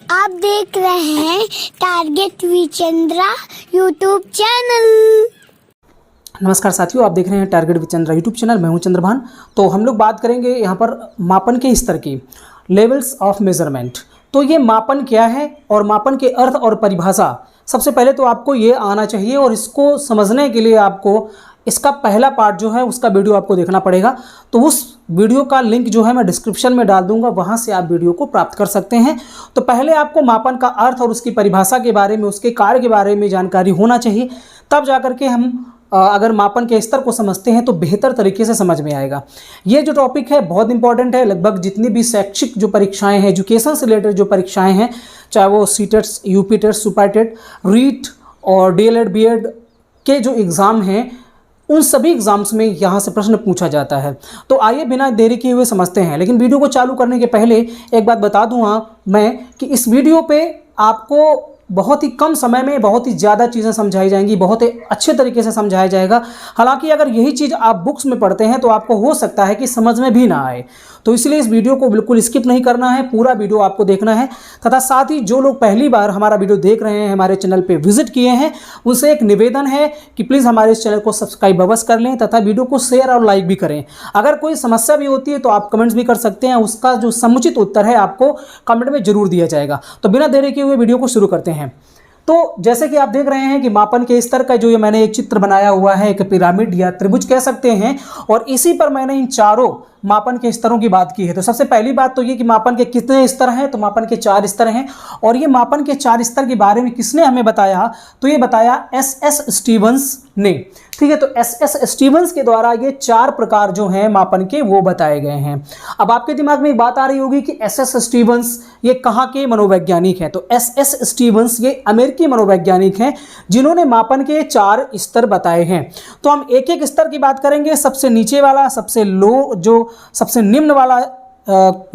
आप देख रहे हैं टारगेट विचंद्रा यूट्यूब चैनल। नमस्कार साथियों, आप देख रहे हैं टारगेट विचंद्रा यूट्यूब चैनल। मैं हूं चंद्रभान। तो हम लोग बात करेंगे यहाँ पर मापन के स्तर की, लेवल्स ऑफ मेजरमेंट। तो ये मापन क्या है और मापन के अर्थ और परिभाषा, सबसे पहले तो आपको ये आना चाहिए और इसको समझने के लिए आपको इसका पहला पार्ट जो है उसका वीडियो आपको देखना पड़ेगा। तो उस वीडियो का लिंक जो है मैं डिस्क्रिप्शन में डाल दूंगा, वहां से आप वीडियो को प्राप्त कर सकते हैं। तो पहले आपको मापन का अर्थ और उसकी परिभाषा के बारे में, उसके कार्य के बारे में जानकारी होना चाहिए, तब जाकर के हम अगर मापन के स्तर को समझते हैं तो बेहतर तरीके से समझ में आएगा। ये जो टॉपिक है बहुत इंपॉर्टेंट है। लगभग जितनी भी शैक्षिक जो परीक्षाएं हैं, एजुकेशन से रिलेटेड जो परीक्षाएं हैं, चाहे वो CTETs, UP TET, super TET, REET और डीएलएड, बीएड के जो एग्ज़ाम हैं, उन सभी एग्जाम्स में यहाँ से प्रश्न पूछा जाता है। तो आइए बिना देरी किए हुए समझते हैं। लेकिन वीडियो को चालू करने के पहले एक बात बता दूँ मैं कि इस वीडियो पे आपको बहुत ही कम समय में बहुत ही ज़्यादा चीज़ें समझाई जाएंगी, बहुत ही अच्छे तरीके से समझाया जाएगा। हालांकि अगर यही चीज़ आप बुक्स में पढ़ते हैं तो आपको हो सकता है कि समझ में भी ना आए। तो इसलिए इस वीडियो को बिल्कुल स्किप नहीं करना है, पूरा वीडियो आपको देखना है। तथा साथ ही जो लोग पहली बार हमारा वीडियो देख रहे हैं, हमारे चैनल पे विजिट किए हैं, उनसे एक निवेदन है कि प्लीज़ हमारे इस चैनल को सब्सक्राइब अवश्य कर लें तथा वीडियो को शेयर और लाइक भी करें। अगर कोई समस्या भी होती है तो आप कमेंट्स भी कर सकते हैं, उसका जो समुचित उत्तर है आपको कमेंट में जरूर दिया जाएगा। तो बिना देरी किए हुए वीडियो को शुरू करते हैं। तो जैसे कि आप देख रहे हैं कि मापन के स्तर का जो ये मैंने एक चित्र बनाया हुआ है, एक पिरामिड या त्रिभुज कह सकते हैं, और इसी पर मैंने इन चारों मापन के स्तरों की बात की है। तो सबसे पहली बात तो ये कि मापन के कितने स्तर हैं, तो मापन के 4 स्तर हैं। और ये मापन के 4 स्तर के बारे में किसने हमें बताया, तो ये बताया एस.एस. स्टीवंस ने। ठीक है, तो एस.एस. स्टीवंस के द्वारा ये 4 प्रकार जो हैं मापन के वो बताए गए हैं। अब आपके दिमाग में एक बात आ रही होगी कि एस.एस. स्टीवंस ये कहाँ के मनोवैज्ञानिक हैं। तो एस.एस. स्टीवंस ये अमेरिकी मनोवैज्ञानिक हैं जिन्होंने मापन के 4 स्तर बताए हैं। तो हम एक एक स्तर की बात करेंगे। सबसे नीचे वाला, सबसे लो, जो सबसे निम्न वाला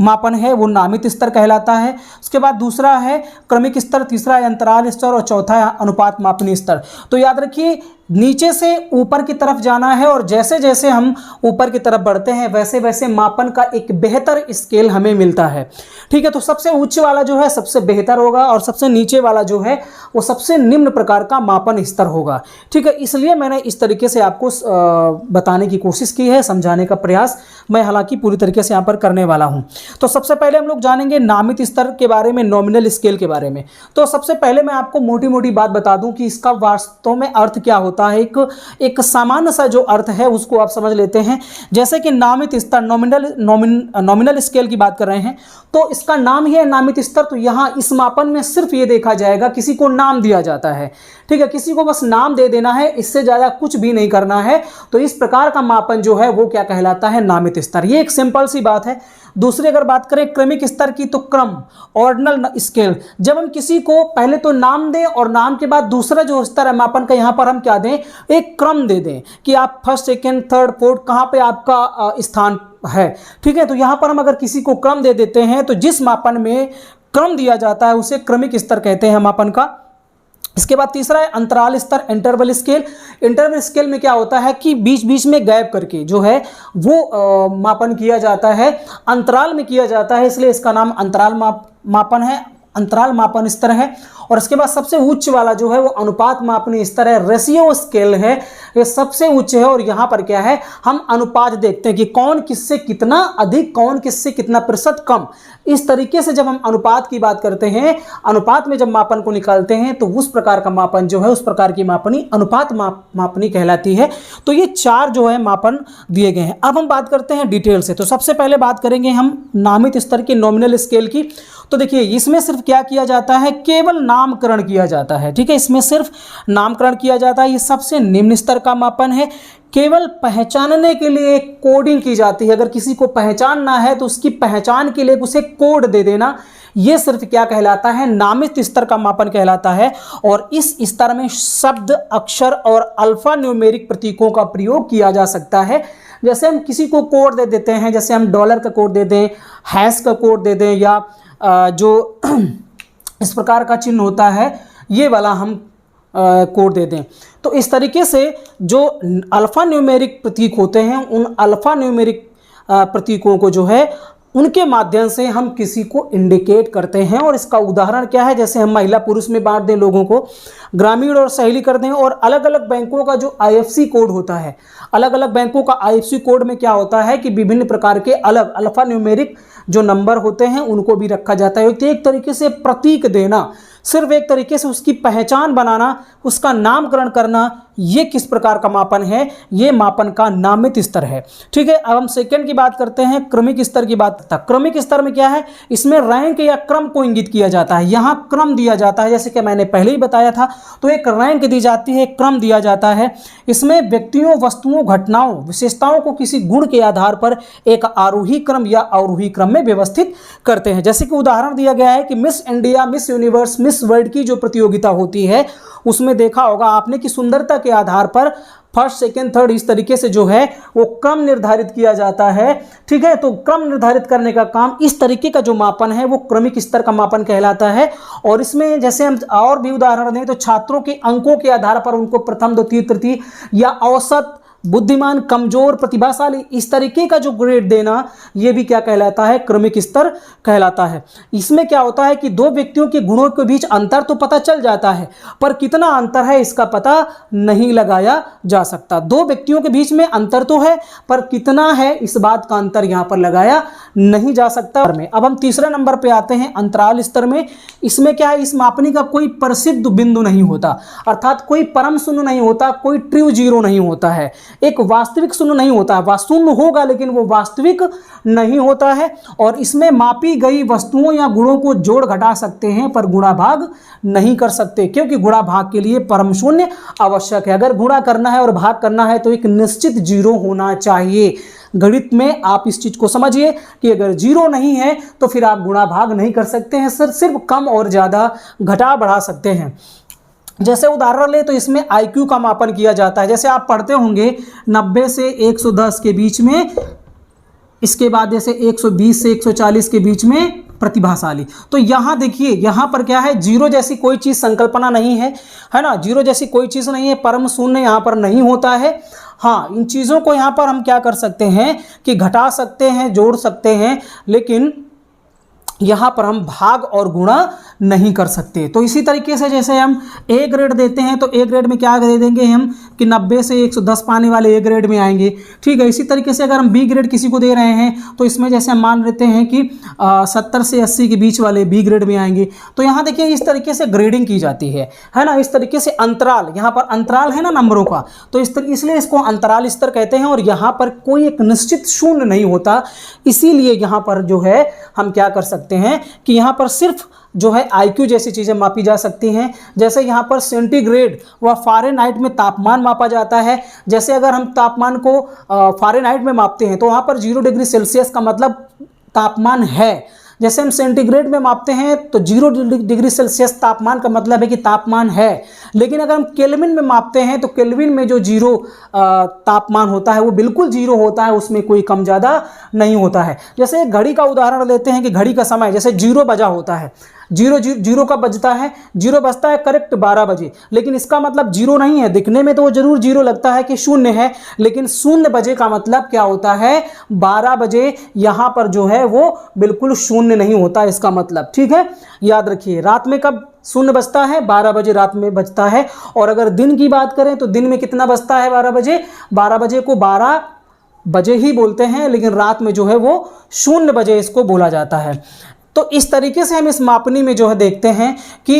मापन है वो नामित स्तर कहलाता है। उसके बाद दूसरा है क्रमिक स्तर, तीसरा है अंतराल स्तर और चौथा है अनुपात मापनी स्तर। तो याद रखिए, नीचे से ऊपर की तरफ जाना है और जैसे जैसे हम ऊपर की तरफ बढ़ते हैं वैसे वैसे मापन का एक बेहतर स्केल हमें मिलता है। ठीक है, तो सबसे उच्च वाला जो है सबसे बेहतर होगा और सबसे नीचे वाला जो है वो सबसे निम्न प्रकार का मापन स्तर होगा। ठीक है, इसलिए मैंने इस तरीके से आपको बताने की कोशिश की है, समझाने का प्रयास मैं हालांकि पूरी तरीके से यहाँ पर करने वाला हूँ। तो सबसे पहले हम लोग जानेंगे नामित स्तर के बारे में, नॉमिनल स्केल के बारे में। तो सबसे पहले मैं आपको मोटी मोटी बात बता दूं कि इसका वास्तव में अर्थ क्या होता है। एक सामान्य सा जो अर्थ है उसको आप समझ लेते हैं। जैसे कि नामित स्तर, नॉमिनल स्केल की बात कर रहे हैं, तो इसका नाम ही है नामित स्तर। तो यहाँ इस मापन में सिर्फ ये देखा जाएगा, किसी को नाम दिया जाता है। ठीक है, किसी को बस नाम दे देना है, इससे ज़्यादा कुछ भी नहीं करना है। तो इस प्रकार का मापन जो है वो क्या कहलाता है, नामित स्तर। ये एक सिंपल सी बात है। दूसरी अगर बात करें क्रमिक स्तर की, तो क्रम, ऑर्डिनल स्केल, जब हम किसी को पहले तो नाम दें और नाम के बाद दूसरा जो स्तर है मापन का, यहाँ पर हम क्या दें, एक क्रम दे दें कि आप फर्स्ट, सेकेंड, थर्ड, फोर्थ कहाँ पे आपका स्थान है। ठीक है, तो यहाँ पर हम अगर किसी को क्रम दे देते हैं तो जिस मापन में क्रम दिया जाता है उसे क्रमिक स्तर कहते हैं मापन का। इसके बाद तीसरा है अंतराल स्तर, इंटरवल स्केल। इंटरवल स्केल में क्या होता है कि बीच बीच में गैप करके जो है वो मापन किया जाता है, अंतराल में किया जाता है, इसलिए इसका नाम अंतराल मापन है, अंतराल मापन स्तर है। और इसके बाद सबसे उच्च वाला जो है वो अनुपात मापनी स्तर है, रेशियो स्केल है, ये सबसे उच्च है। और यहाँ पर क्या है, हम अनुपात देखते हैं कि कौन किससे कितना अधिक, कौन किससे कितना प्रतिशत कम। इस तरीके से जब हम अनुपात की बात करते हैं, अनुपात में जब मापन को निकालते हैं तो उस प्रकार का मापन जो है, उस प्रकार की मापनी अनुपात मापनी कहलाती है। तो ये 4 जो है मापन दिए गए हैं। अब हम बात करते हैं डिटेल से। तो सबसे पहले बात करेंगे हम नामित स्तर की, नॉमिनल स्केल की। तो देखिए, इसमें सिर्फ क्या किया जाता है, केवल नामकरण किया जाता है। ठीक है, इसमें सिर्फ नामकरण किया जाता है। ये सबसे निम्न स्तर का मापन है। केवल पहचानने के लिए कोडिंग की जाती है। अगर किसी को पहचानना है तो उसकी पहचान के लिए उसे कोड दे देना, ये सिर्फ क्या कहलाता है, नामित स्तर का मापन कहलाता है। और इस स्तर में शब्द, अक्षर और अल्फा न्यूमेरिक प्रतीकों का प्रयोग किया जा सकता है। जैसे हम किसी को कोड दे देते हैं, जैसे हम डॉलर का कोड दे दें, हैश का कोड दे दें, या जो इस प्रकार का चिन्ह होता है ये वाला हम कोड दे दें। तो इस तरीके से जो अल्फा न्यूमेरिक प्रतीक होते हैं, उन अल्फा न्यूमेरिक प्रतीकों को जो है उनके माध्यम से हम किसी को इंडिकेट करते हैं। और इसका उदाहरण क्या है, जैसे हम महिला पुरुष में बांट दें लोगों को, ग्रामीण और शहरी कर दें, और अलग अलग बैंकों का जो IFSC कोड होता है, अलग अलग बैंकों का IFSC कोड में क्या होता है कि विभिन्न प्रकार के अलग अल्फा न्यूमेरिक जो नंबर होते हैं उनको भी रखा जाता है। तो एक तरीके से प्रतीक देना, सिर्फ एक तरीके से उसकी पहचान बनाना, उसका नामकरण करना, ये किस प्रकार का मापन है, ये मापन का नामित स्तर है। ठीक है, अब हम सेकंड की बात करते हैं, क्रमिक स्तर की बात करते हैं। क्रमिक स्तर में क्या है, इसमें रैंक या क्रम को इंगित किया जाता है। यहाँ क्रम दिया जाता है, जैसे कि मैंने पहले ही बताया था, तो एक रैंक दी जाती है, क्रम दिया जाता है। इसमें व्यक्तियों, वस्तुओं, घटनाओं, विशेषताओं को किसी गुण के आधार पर एक आरोही क्रम या अवरोही क्रम में व्यवस्थित करते हैं। जैसे कि उदाहरण दिया गया है कि miss India, miss universe, miss world की जो प्रतियोगिता होती है उसमें देखा होगा आपने कि सुंदरता के आधार पर फर्स्ट, सेकंड, थर्ड इस तरीके से जो है वो क्रम निर्धारित किया जाता है। ठीक है, तो क्रम निर्धारित करने का काम, इस तरीके का जो मापन है वो क्रमिक स्तर का मापन कहलाता है। और इसमें जैसे हम और भी उदाहरण दें तो छात्रों के अंकों के आधार पर उनको प्रथम, द्वितीय, तृतीय या औसत, बुद्धिमान, कमजोर, प्रतिभाशाली, इस तरीके का जो ग्रेड देना, ये भी क्या कहलाता है, क्रमिक स्तर कहलाता है। इसमें क्या होता है कि दो व्यक्तियों के गुणों के बीच अंतर तो पता चल जाता है, पर कितना अंतर है इसका पता नहीं लगाया जा सकता। दो व्यक्तियों के बीच में अंतर तो है, पर कितना है इस बात का अंतर यहाँ पर लगाया नहीं जा सकता। अब हम तीसरे नंबर पे आते हैं, अंतराल स्तर में। इसमें क्या है, इस मापनी का कोई प्रसिद्ध बिंदु नहीं होता, अर्थात कोई परम शून्य नहीं होता, कोई ट्रू जीरो नहीं होता है, एक वास्तविक शून्य नहीं होता है। शून्य होगा लेकिन वो वास्तविक नहीं होता है। और इसमें मापी गई वस्तुओं या गुणों को जोड़ घटा सकते हैं पर गुणा भाग नहीं कर सकते, क्योंकि गुणा भाग के लिए परम शून्य आवश्यक है। अगर गुणा करना है और भाग करना है तो एक निश्चित जीरो होना चाहिए। गणित में आप इस चीज को समझिए कि अगर जीरो नहीं है तो फिर आप गुणा भाग नहीं कर सकते हैं, सिर्फ कम और ज्यादा घटा बढ़ा सकते हैं। जैसे उदाहरण ले तो इसमें IQ का मापन किया जाता है। जैसे आप पढ़ते होंगे 90 से 110 के बीच में, इसके बाद जैसे 120 से 140 के बीच में प्रतिभाशाली। तो यहाँ देखिए, यहाँ पर क्या है, जीरो जैसी कोई चीज़ संकल्पना नहीं है, है ना, जीरो जैसी कोई चीज़ नहीं है, परम शून्य यहाँ पर नहीं होता है। हाँ, इन चीज़ों को यहाँ पर हम क्या कर सकते हैं कि घटा सकते हैं, जोड़ सकते हैं, लेकिन यहाँ पर हम भाग और गुणा नहीं कर सकते। तो इसी तरीके से जैसे हम A ग्रेड देते हैं तो A ग्रेड में क्या दे देंगे हम कि 90 से 110 पाने वाले A ग्रेड में आएंगे। ठीक है, इसी तरीके से अगर हम B ग्रेड किसी को दे रहे हैं तो इसमें जैसे हम मान लेते हैं कि 70 से 80 के बीच वाले B ग्रेड में आएंगे। तो यहाँ देखिए इस तरीके से ग्रेडिंग की जाती है ना, इस तरीके से अंतराल, यहाँ पर अंतराल है ना नंबरों का, तो इसलिए इसको अंतराल स्तर कहते हैं। और यहाँ पर कोई एक निश्चित शून्य नहीं होता, इसीलिए यहाँ पर जो है हम क्या कर सकते हैं कि यहाँ पर सिर्फ जो है IQ जैसी चीज़ें मापी जा सकती हैं। जैसे यहाँ पर सेंटीग्रेड व फ़ारेनहाइट में तापमान मापा जाता है। जैसे अगर हम तापमान को फ़ारेनहाइट में मापते हैं तो वहाँ पर 0 डिग्री सेल्सियस का मतलब तापमान है। जैसे हम सेंटीग्रेड में मापते हैं तो 0 डिग्री सेल्सियस तापमान का मतलब है कि तापमान है। लेकिन अगर हम केल्विन में मापते हैं तो केल्विन में जो 0 तापमान होता है वो बिल्कुल 0 होता है, उसमें कोई कम ज़्यादा नहीं होता है। जैसे एक घड़ी का उदाहरण लेते हैं कि घड़ी का समय जैसे 0 बजा होता है, 0 कब बजता है, 0 बजता है करेक्ट 12 बजे, लेकिन इसका मतलब 0 नहीं है, दिखने में तो वो जरूर 0 लगता है कि शून्य है, लेकिन 0 बजे का मतलब क्या होता है, 12 बजे यहाँ पर जो है वो बिल्कुल शून्य नहीं होता इसका मतलब। ठीक है, याद रखिए। रात में कब 0 बजता है, 12 बजे रात में बजता है। और अगर दिन की बात करें तो दिन में कितना बजता है, 12 बजे। 12 बजे को 12 बजे ही बोलते हैं, लेकिन रात में जो है वो 0 बजे इसको बोला जाता है। तो इस तरीके से हम इस मापनी में जो है देखते हैं कि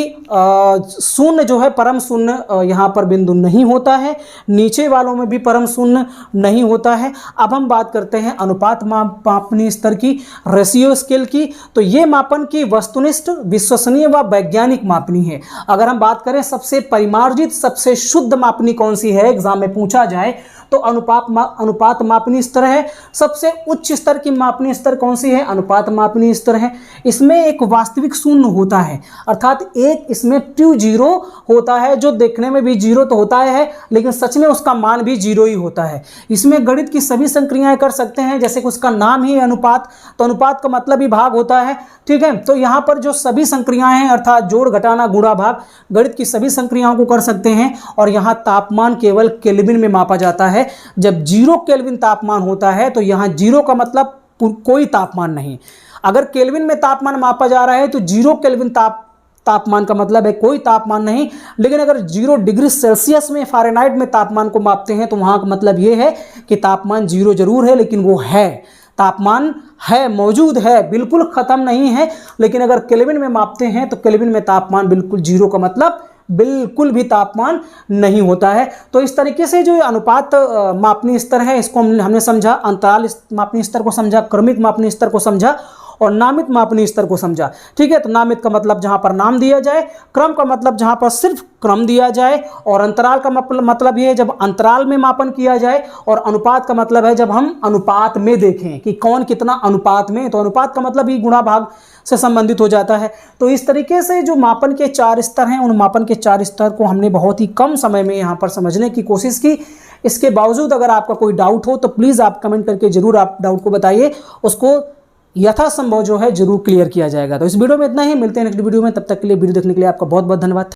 शून्य जो है परम शून्य यहाँ पर बिंदु नहीं होता है, नीचे वालों में भी परम शून्य नहीं होता है। अब हम बात करते हैं अनुपात मापनी स्तर की, रेशियो स्केल की। तो ये मापन की वस्तुनिष्ठ, विश्वसनीय व वैज्ञानिक मापनी है। अगर हम बात करें सबसे परिमार्जित, सबसे शुद्ध मापनी कौन सी है, एग्जाम में पूछा जाए तो अनुपात मापनी स्तर है। सबसे उच्च स्तर की मापनी स्तर कौन सी है, अनुपात मापनी स्तर है। इसमें एक वास्तविक शून्य होता है, अर्थात एक इसमें ट्रू जीरो होता है, जो देखने में भी जीरो तो होता है लेकिन सच में उसका मान भी जीरो ही होता है। इसमें गणित की सभी संक्रियाएं कर सकते हैं, जैसे कि उसका नाम ही अनुपात, तो अनुपात का मतलब ही भाग होता है। ठीक है, तो यहाँ पर जो सभी संक्रियाएं हैं अर्थात जोड़, घटाना, गुणा, भाग, गणित की सभी संक्रियाओं को कर सकते हैं। और यहाँ तापमान केवल केल्विन में मापा जाता है। जब 0 केल्विन तापमान होता है तो यहाँ 0 का मतलब कोई तापमान नहीं। अगर केल्विन में तापमान मापा जा रहा है तो 0 केल्विन तापमान का मतलब है कोई तापमान नहीं। लेकिन अगर 0 डिग्री सेल्सियस में फ़ारेनहाइट में तापमान को मापते हैं तो वहाँ का मतलब ये है कि तापमान 0 जरूर है, लेकिन वो है, तापमान है, मौजूद है, बिल्कुल ख़त्म नहीं है। लेकिन अगर केल्विन में मापते हैं तो केल्विन में तापमान बिल्कुल 0 का मतलब बिल्कुल भी तापमान नहीं होता है। तो इस तरीके से जो अनुपात मापनीय स्तर है इसको हमने समझा, अंतराल मापनीय स्तर को समझा, क्रमिक मापनीय स्तर को समझा और नामित मापनीय स्तर को समझा। ठीक है, तो नामित का मतलब जहां पर नाम दिया जाए, क्रम का मतलब जहां पर सिर्फ क्रम दिया जाए, और अंतराल का मतलब ये है जब अंतराल में मापन किया जाए, और अनुपात का मतलब है जब हम अनुपात में देखें कि कौन कितना अनुपात में। तो अनुपात का मतलब ही गुणा भाग से संबंधित हो जाता है। तो इस तरीके से जो मापन के 4 स्तर हैं, उन मापन के 4 स्तर को हमने बहुत ही कम समय में यहाँ पर समझने की कोशिश की। इसके बावजूद अगर आपका कोई डाउट हो तो प्लीज़ आप कमेंट करके जरूर आप डाउट को बताइए, उसको यथासंभव जो है जरूर क्लियर किया जाएगा। तो इस वीडियो में इतना ही, मिलते हैं नेक्स्ट वीडियो में, तब तक के लिए वीडियो देखने के लिए आपका बहुत बहुत धन्यवाद।